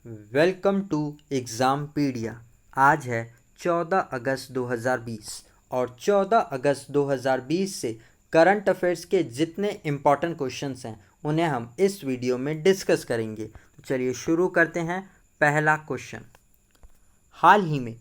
Welcome to exam पीडिया। आज है 14 अगस्त 2020 और 14 अगस्त 2020 से करंट अफेयर्स के जितने इम्पॉर्टेंट क्वेश्चंस हैं उन्हें हम इस वीडियो में डिस्कस करेंगे। तो चलिए शुरू करते हैं। पहला क्वेश्चन, हाल ही में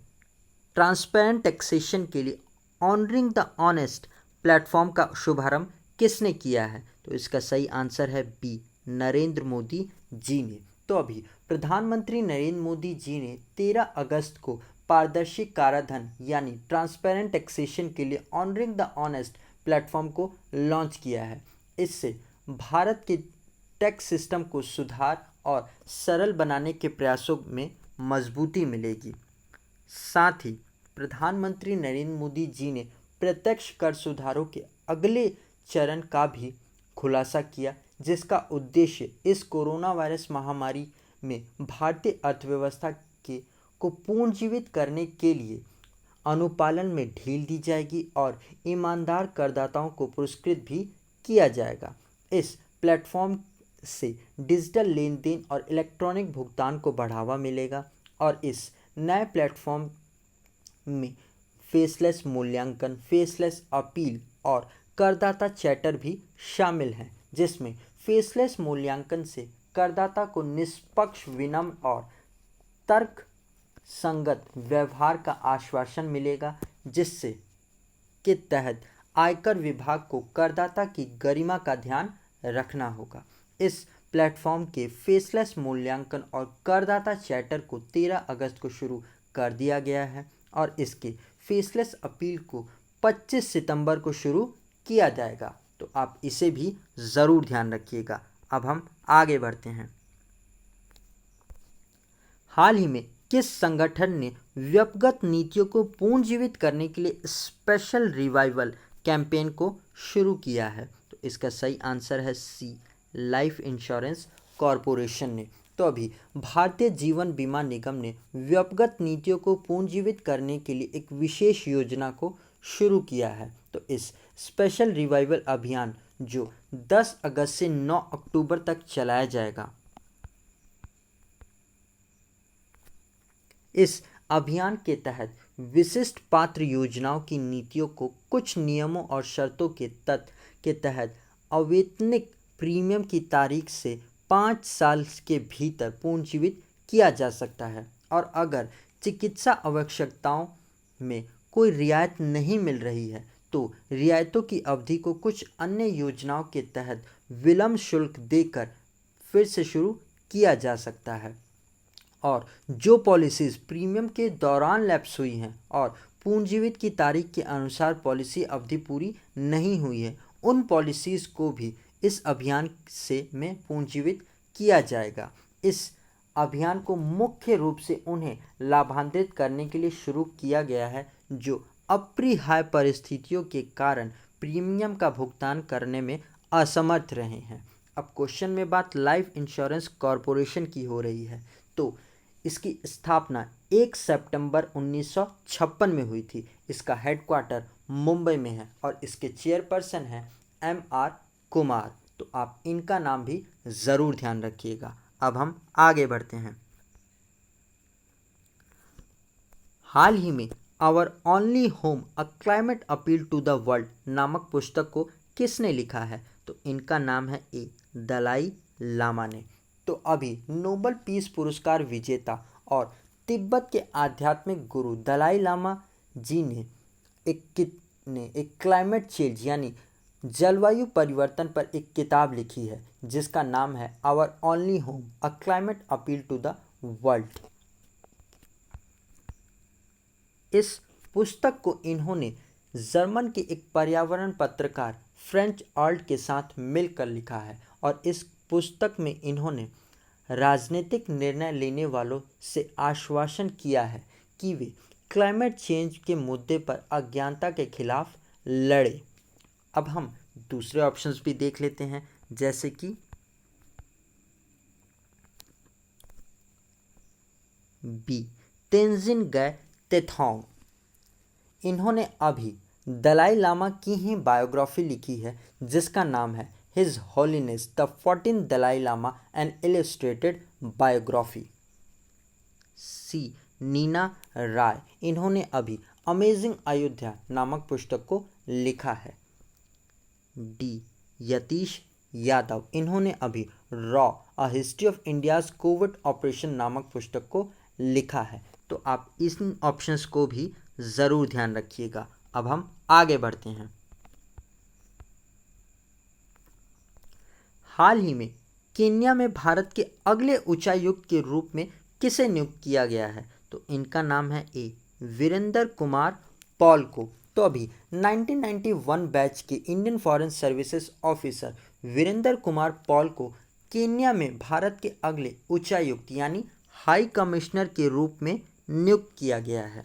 ट्रांसपेरेंट टैक्सेशन के लिए ऑनरिंग द ऑनेस्ट प्लेटफॉर्म का शुभारंभ किसने किया है? तो इसका सही आंसर है बी, नरेंद्र मोदी जी ने। तो अभी प्रधानमंत्री नरेंद्र मोदी जी ने 13 अगस्त को पारदर्शी कराधान यानी ट्रांसपेरेंट टैक्सेशन के लिए ऑनरिंग द ऑनेस्ट प्लेटफॉर्म को लॉन्च किया है। इससे भारत के टैक्स सिस्टम को सुधार और सरल बनाने के प्रयासों में मजबूती मिलेगी। साथ ही प्रधानमंत्री नरेंद्र मोदी जी ने प्रत्यक्ष कर सुधारों के अगले चरण का भी खुलासा किया, जिसका उद्देश्य इस कोरोना वायरस महामारी में भारतीय अर्थव्यवस्था को पुनर्जीवित करने के लिए अनुपालन में ढील दी जाएगी और ईमानदार करदाताओं को पुरस्कृत भी किया जाएगा। इस प्लेटफॉर्म से डिजिटल लेन देन और इलेक्ट्रॉनिक भुगतान को बढ़ावा मिलेगा और इस नए प्लेटफॉर्म में फेसलेस मूल्यांकन, फेसलेस अपील और करदाता चैटर भी शामिल हैं, जिसमें फेसलेस मूल्यांकन से करदाता को निष्पक्ष, विनम्र और तर्क संगत व्यवहार का आश्वासन मिलेगा, जिससे के तहत आयकर विभाग को करदाता की गरिमा का ध्यान रखना होगा। इस प्लेटफॉर्म के फेसलेस मूल्यांकन और करदाता चैटर को 13 अगस्त को शुरू कर दिया गया है और इसके फेसलेस अपील को 25 सितंबर को शुरू किया जाएगा। तो आप इसे भी ज़रूर ध्यान रखिएगा। अब हम आगे बढ़ते हैं। हाल ही में किस संगठन ने व्यक्तिगत नीतियों को पुनर्जीवित करने के लिए स्पेशल रिवाइवल कैंपेन को शुरू किया है? तो इसका सही आंसर है सी, लाइफ इंश्योरेंस कॉरपोरेशन ने। तो अभी भारतीय जीवन बीमा निगम ने व्यक्तिगत नीतियों को पुनर्जीवित करने के लिए एक विशेष योजना को शुरू किया है। तो इस स्पेशल रिवाइवल अभियान जो 10 अगस्त से 9 अक्टूबर तक चलाया जाएगा। इस अभियान के तहत विशिष्ट पात्र योजनाओं की नीतियों को कुछ नियमों और शर्तों के तहत अवैतनिक प्रीमियम की तारीख से 5 साल के भीतर पुनर्जीवित किया जा सकता है और अगर चिकित्सा आवश्यकताओं में कोई रियायत नहीं मिल रही है तो रियायतों की अवधि को कुछ अन्य योजनाओं के तहत विलंब शुल्क देकर फिर से शुरू किया जा सकता है। और जो पॉलिसीज़ प्रीमियम के दौरान लैप्स हुई हैं और पुनर्जीवित की तारीख के अनुसार पॉलिसी अवधि पूरी नहीं हुई है, उन पॉलिसीज़ को भी इस अभियान से में पुनर्जीवित किया जाएगा। इस अभियान को मुख्य रूप से उन्हें लाभान्वित करने के लिए शुरू किया गया है जो अपरिहार्य परिस्थितियों के कारण प्रीमियम का भुगतान करने में असमर्थ रहे हैं। अब क्वेश्चन में बात लाइफ इंश्योरेंस कॉरपोरेशन की हो रही है। तो इसकी स्थापना 1 सितंबर 1956 में हुई थी। इसका हेडक्वार्टर मुंबई में है और इसके चेयरपर्सन हैं M.R. कुमार। तो आप इनका नाम भी ज़रूर ध्यान रखिएगा। अब हम आगे बढ़ते हैं। हाल ही में our only home a climate appeal to the world नामक पुस्तक को किसने लिखा है? तो इनका नाम है ए, दलाई लामा ने। तो अभी नोबेल पीस पुरस्कार विजेता और तिब्बत के आध्यात्मिक गुरु दलाई लामा जी ने एक क्लाइमेट चेंज यानी जलवायु परिवर्तन पर एक किताब लिखी है जिसका नाम है our only home a climate appeal to the world. इस पुस्तक को इन्होंने जर्मन के एक पर्यावरण पत्रकार फ्रेंच ऑल्ट के साथ मिलकर लिखा है और इस पुस्तक में इन्होंने राजनीतिक निर्णय लेने वालों से आश्वासन किया है कि वे क्लाइमेट चेंज के मुद्दे पर अज्ञानता के खिलाफ लड़े। अब हम दूसरे ऑप्शंस भी देख लेते हैं, जैसे कि बी, तेंजिन गे तेथोंग। इन्होंने अभी दलाई लामा की ही बायोग्राफी लिखी है जिसका नाम है his holiness the 14th Dalai Lama an illustrated biography. सी नीना राय, इन्होंने अभी अमेजिंग अयोध्या नामक पुस्तक को लिखा है। डी यतीश यादव, इन्होंने अभी raw a history of India's Covid operation नामक पुस्तक को लिखा है। तो आप इन ऑप्शंस को भी ज़रूर ध्यान रखिएगा। अब हम आगे बढ़ते हैं। हाल ही में केन्या में भारत के अगले उच्चायुक्त के रूप में किसे नियुक्त किया गया है? तो इनका नाम है ए वीरेंद्र कुमार पॉल को। तो अभी 1991 बैच के Indian foreign services officer Virendra Kumar Paul को केन्या में भारत के अगले उच्चायुक्त यानी हाई कमिश्नर के रूप में नियुक्त किया गया है।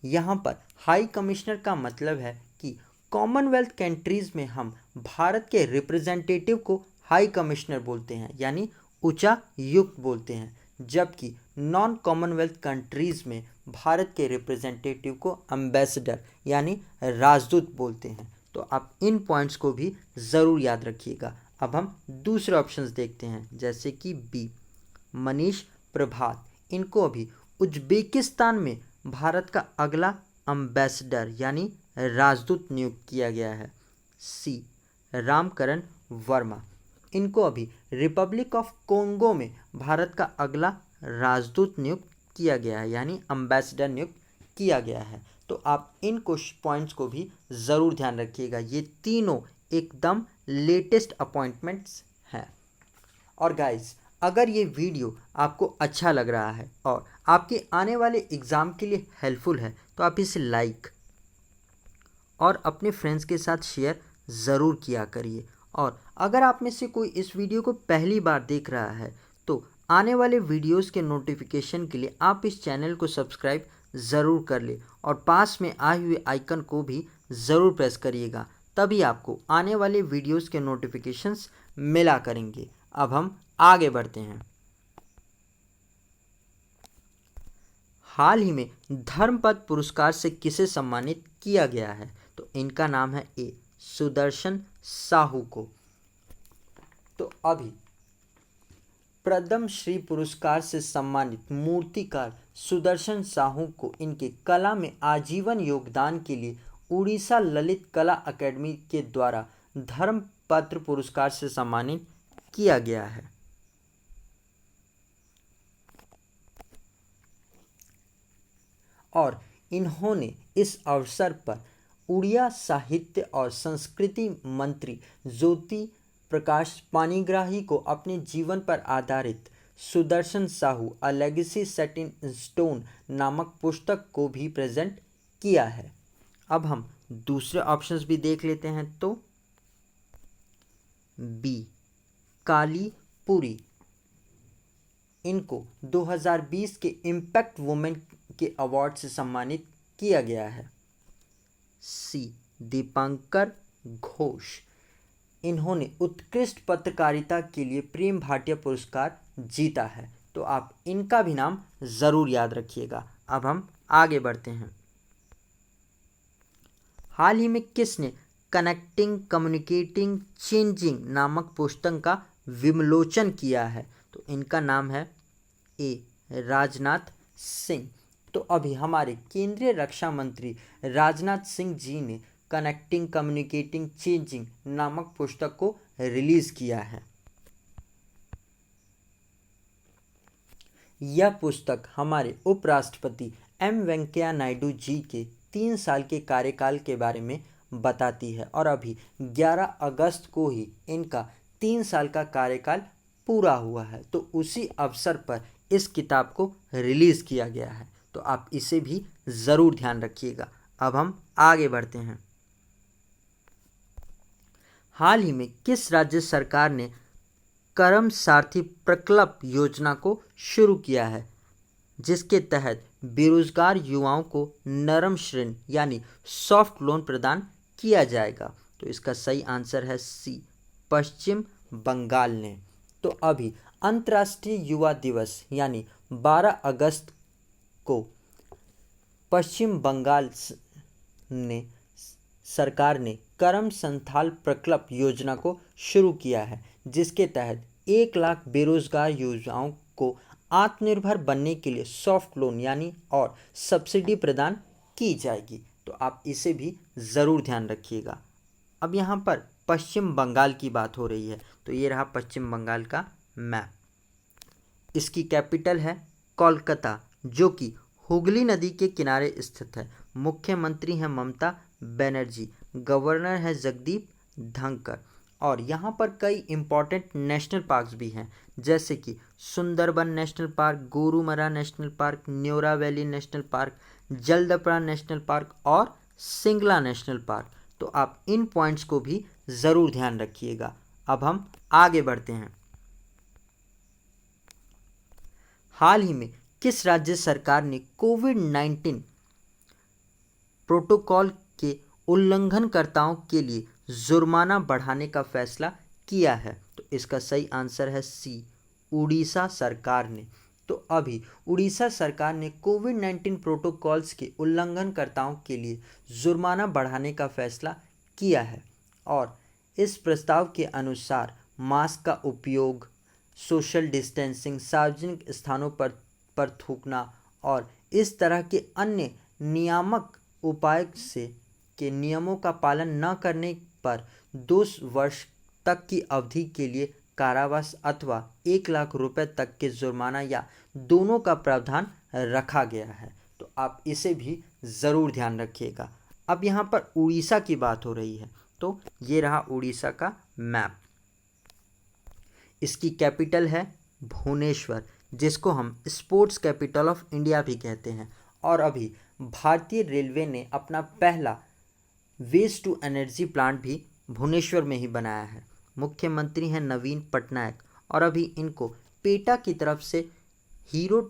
यहाँ पर हाई कमिश्नर का मतलब है कि कॉमनवेल्थ कंट्रीज़ में हम भारत के रिप्रेजेंटेटिव को हाई कमिश्नर बोलते हैं यानी उच्चायुक्त बोलते हैं, जबकि नॉन कॉमनवेल्थ कंट्रीज़ में भारत के रिप्रेजेंटेटिव को एम्बेसडर यानी राजदूत बोलते हैं। तो आप इन पॉइंट्स को भी ज़रूर याद रखिएगा। अब हम दूसरे ऑप्शंस देखते हैं, जैसे कि बी मनीष प्रभात, इनको अभी उज्बेकिस्तान में भारत का अगला एम्बेसडर यानी राजदूत नियुक्त किया गया है। सी रामकरण वर्मा, इनको अभी रिपब्लिक ऑफ कोंगो में भारत का अगला राजदूत नियुक्त किया गया है यानी एम्बेसडर नियुक्त किया गया है। तो आप इन कुछ पॉइंट्स को भी ज़रूर ध्यान रखिएगा। ये तीनों एकदम लेटेस्ट अपॉइंटमेंट्स हैं। और गाइस, अगर ये वीडियो आपको अच्छा लग रहा है और आपके आने वाले एग्ज़ाम के लिए हेल्पफुल है तो आप इसे लाइक और अपने फ्रेंड्स के साथ शेयर ज़रूर किया करिए। और अगर आप में से कोई इस वीडियो को पहली बार देख रहा है तो आने वाले वीडियोस के नोटिफिकेशन के लिए आप इस चैनल को सब्सक्राइब ज़रूर कर ले और पास में आए हुए आइकन को भी ज़रूर प्रेस करिएगा, तभी आपको आने वाले वीडियोस के नोटिफिकेशंस मिला करेंगे। अब हम आगे बढ़ते हैं। हाल ही में धर्मपद पुरस्कार से किसे सम्मानित किया गया है? तो इनका नाम है ए सुदर्शन साहू को। तो अभी पद्मश्री पुरस्कार से सम्मानित मूर्तिकार सुदर्शन साहू को इनके कला में आजीवन योगदान के लिए उड़ीसा ललित कला अकेडमी के द्वारा धर्मपत्र पुरस्कार से सम्मानित किया गया है। और इन्होंने इस अवसर पर उड़िया साहित्य और संस्कृति मंत्री ज्योति प्रकाश पाणिग्राही को अपने जीवन पर आधारित Sudarshan Sahu a legacy set in stone नामक पुस्तक को भी प्रेजेंट किया है। अब हम दूसरे ऑप्शंस भी देख लेते हैं। तो बी कालीपुरी, इनको 2020 के इम्पैक्ट वुमेन के अवार्ड से सम्मानित किया गया है। सी दीपांकर घोष, इन्होंने उत्कृष्ट पत्रकारिता के लिए प्रेम भाटिया पुरस्कार जीता है। तो आप इनका भी नाम ज़रूर याद रखिएगा। अब हम आगे बढ़ते हैं। हाल ही में किसने कनेक्टिंग कम्युनिकेटिंग चेंजिंग नामक पुस्तक का विमोचन किया है? तो इनका नाम है ए राजनाथ सिंह। तो अभी हमारे केंद्रीय रक्षा मंत्री राजनाथ सिंह जी ने कनेक्टिंग कम्युनिकेटिंग चेंजिंग नामक पुस्तक को रिलीज़ किया है। यह पुस्तक हमारे उपराष्ट्रपति एम वेंकैया नायडू जी के 3 साल के कार्यकाल के बारे में बताती है और अभी 11 अगस्त को ही इनका 3 साल का कार्यकाल पूरा हुआ है। तो उसी अवसर पर इस किताब को रिलीज़ किया गया है। तो आप इसे भी ज़रूर ध्यान रखिएगा। अब हम आगे बढ़ते हैं। हाल ही में किस राज्य सरकार ने कर्म सारथी प्रकल्प योजना को शुरू किया है, जिसके तहत बेरोजगार युवाओं को नरम ऋण यानी सॉफ्ट लोन प्रदान किया जाएगा? तो इसका सही आंसर है सी पश्चिम बंगाल ने। तो अभी अंतर्राष्ट्रीय युवा दिवस यानी 12 अगस्त को पश्चिम बंगाल ने सरकार ने कर्म संथाल प्रकल्प योजना को शुरू किया है, जिसके तहत 1 लाख बेरोजगार युवाओं को आत्मनिर्भर बनने के लिए सॉफ्ट लोन यानी और सब्सिडी प्रदान की जाएगी। तो आप इसे भी ज़रूर ध्यान रखिएगा। अब यहाँ पर पश्चिम बंगाल की बात हो रही है, तो ये रहा पश्चिम बंगाल का मैप। इसकी कैपिटल है कोलकाता, जो कि हुगली नदी के किनारे स्थित है। मुख्यमंत्री हैं ममता बनर्जी, गवर्नर है जगदीप धनखड़। और यहाँ पर कई इम्पोर्टेंट नेशनल पार्क्स भी हैं, जैसे कि Sundarban national park, Gorumara national park, Neora valley national park, Jaldapara national park और सिंगला नेशनल पार्क। तो आप इन पॉइंट्स को भी ज़रूर ध्यान रखिएगा। अब हम आगे बढ़ते हैं। हाल ही में किस राज्य सरकार ने कोविड-19 प्रोटोकॉल के उल्लंघनकर्ताओं के लिए जुर्माना बढ़ाने का फैसला किया है? तो इसका सही आंसर है सी, उड़ीसा सरकार ने। तो अभी उड़ीसा सरकार ने कोविड-19 प्रोटोकॉल्स के उल्लंघनकर्ताओं के लिए जुर्माना बढ़ाने का फैसला किया है। और इस प्रस्ताव के अनुसार मास्क का उपयोग, सोशल डिस्टेंसिंग, सार्वजनिक स्थानों पर थूकना और इस तरह के अन्य नियामक उपाय से के नियमों का पालन न करने पर 2 वर्ष तक की अवधि के लिए कारावास अथवा 1 लाख रुपए तक के जुर्माना या दोनों का प्रावधान रखा गया है। तो आप इसे भी ज़रूर ध्यान रखिएगा। अब यहाँ पर उड़ीसा की बात हो रही है, तो ये रहा उड़ीसा का मैप। इसकी कैपिटल है भुवनेश्वर, जिसको हम स्पोर्ट्स कैपिटल ऑफ इंडिया भी कहते हैं। और अभी भारतीय रेलवे ने अपना पहला वेस्ट टू एनर्जी प्लांट भी भुवनेश्वर में ही बनाया है। मुख्यमंत्री हैं नवीन पटनायक और अभी इनको पेटा की तरफ से हीरो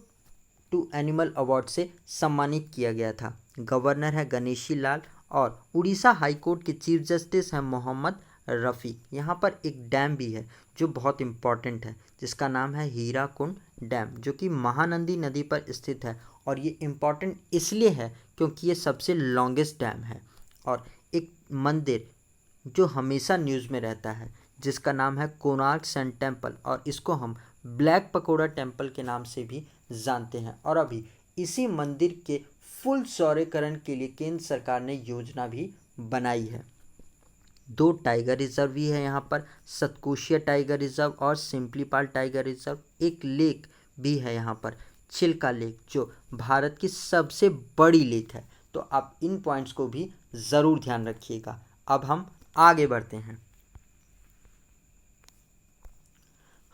टू एनिमल अवार्ड से सम्मानित किया गया था। गवर्नर है गणेशी लाल और उड़ीसा हाईकोर्ट के चीफ जस्टिस हैं मोहम्मद रफ़ीक। यहाँ पर एक डैम भी है जो बहुत इम्पॉर्टेंट है, जिसका नाम है हीराकुंड डैम, जो कि महानंदी नदी पर स्थित है। और ये इम्पॉर्टेंट इसलिए है क्योंकि ये सबसे लॉन्गेस्ट डैम है। और एक मंदिर जो हमेशा न्यूज़ में रहता है, जिसका नाम है कोणार्क सन टेम्पल, और इसको हम ब्लैक पकोड़ा टेम्पल के नाम से भी जानते हैं। और अभी इसी मंदिर के फुल सौंदर्यीकरण के लिए केंद्र सरकार ने योजना भी बनाई है। 2 टाइगर रिजर्व भी है यहाँ पर, सतकोशिया टाइगर रिजर्व और सिम्पलीपाल टाइगर रिजर्व। एक लेक भी है यहाँ पर, चिल्का लेक, जो भारत की सबसे बड़ी लेक है। तो आप इन पॉइंट्स को भी ज़रूर ध्यान रखिएगा। अब हम आगे बढ़ते हैं।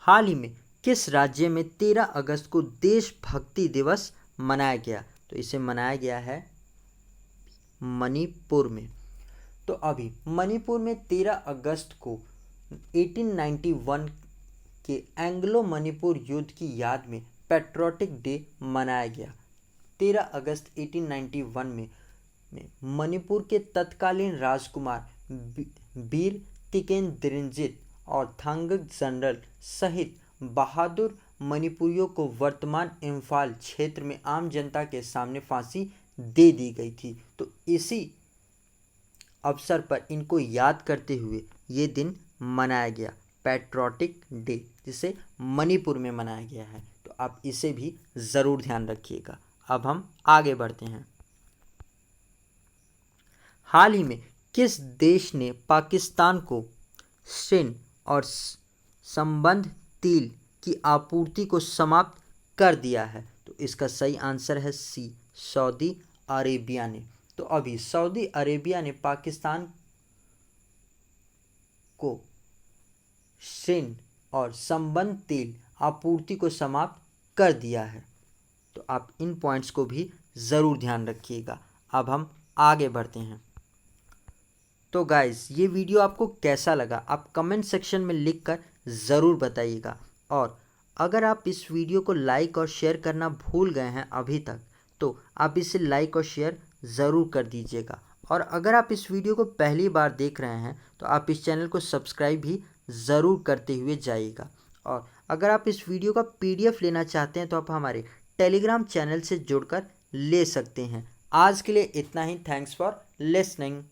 हाल ही में किस राज्य में 13 अगस्त को देशभक्ति दिवस मनाया गया? तो इसे मनाया गया है मणिपुर में। तो अभी मणिपुर में 13 अगस्त को 1891 के एंग्लो मणिपुर युद्ध की याद में पैट्रियोटिक डे मनाया गया। 13 अगस्त 1891 में मणिपुर के तत्कालीन राजकुमार वीर तिकेंद्रजीत और थांगक जनरल सहित बहादुर मणिपुरियों को वर्तमान इम्फाल क्षेत्र में आम जनता के सामने फांसी दे दी गई थी। तो इसी अवसर पर इनको याद करते हुए ये दिन मनाया गया, पैट्रियोटिक डे, जिसे मणिपुर में मनाया गया है। तो आप इसे भी ज़रूर ध्यान रखिएगा। अब हम आगे बढ़ते हैं। हाल ही में किस देश ने पाकिस्तान को ऋण और संबंध तेल की आपूर्ति को समाप्त कर दिया है? तो इसका सही आंसर है सी, सऊदी अरेबिया ने। तो अभी सऊदी अरेबिया ने पाकिस्तान को ऋण और संबंध तेल आपूर्ति को समाप्त कर दिया है। तो आप इन पॉइंट्स को भी ज़रूर ध्यान रखिएगा। अब हम आगे बढ़ते हैं। तो गाइस, ये वीडियो आपको कैसा लगा आप कमेंट सेक्शन में लिखकर ज़रूर बताइएगा। और अगर आप इस वीडियो को लाइक और शेयर करना भूल गए हैं अभी तक, तो आप इसे लाइक और शेयर ज़रूर कर दीजिएगा। और अगर आप इस वीडियो को पहली बार देख रहे हैं तो आप इस चैनल को सब्सक्राइब भी ज़रूर करते हुए जाइएगा। और अगर आप इस वीडियो का PDF लेना चाहते हैं तो आप हमारे टेलीग्राम चैनल से जुड़कर ले सकते हैं। आज के लिए इतना ही। Thanks for listening.